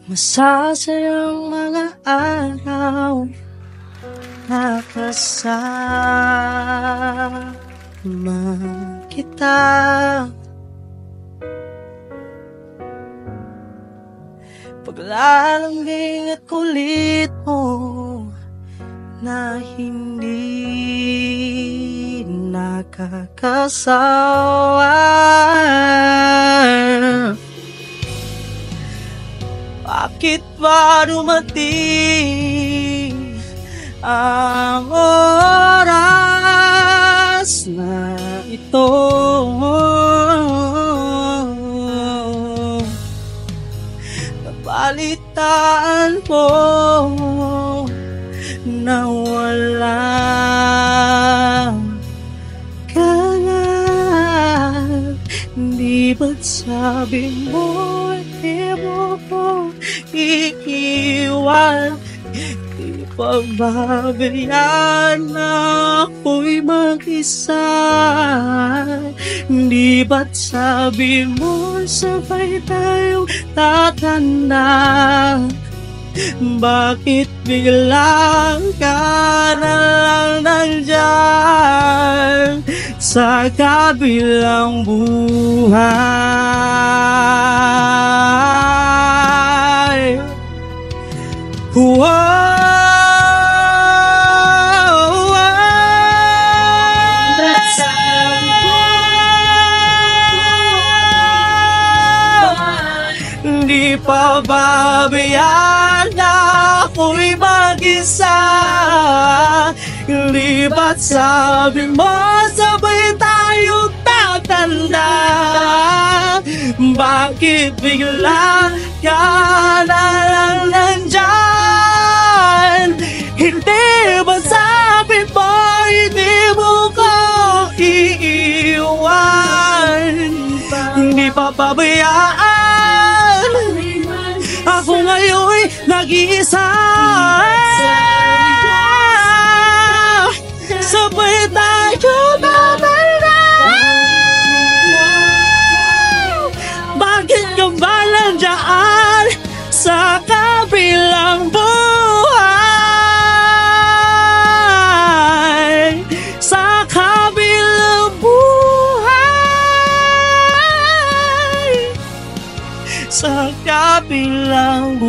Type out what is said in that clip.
Masasayang mga araw na kasama kita. Paglalambing at kulit mo na hindi nakakasawa. Bakit ba dumating ang oras na ito? Napalitan mo na walang kalat. Di ba't sabi mo di mo ko iiwan? Di pababayaan na ako'y mag-isa. Di ba't sabi mo sabay tayong tatanda? Bakit biglang ka na lang nandyan sa kabilang buhay? Di pababayaan na ako'y mag-isa. Di ba't sabi mo sabay tayong tatanda? Bakit biglang ka na lang nandyan? Hindi ba sabi mo hindi mo ko iiwan? Hindi pababayaan ako ngayon'y nag-iisa. Sabay tayo tatanda. Bakit ka ba nandiyan sa kabilang buhay? Sa kabilang buhay. Sa kabilang buhay.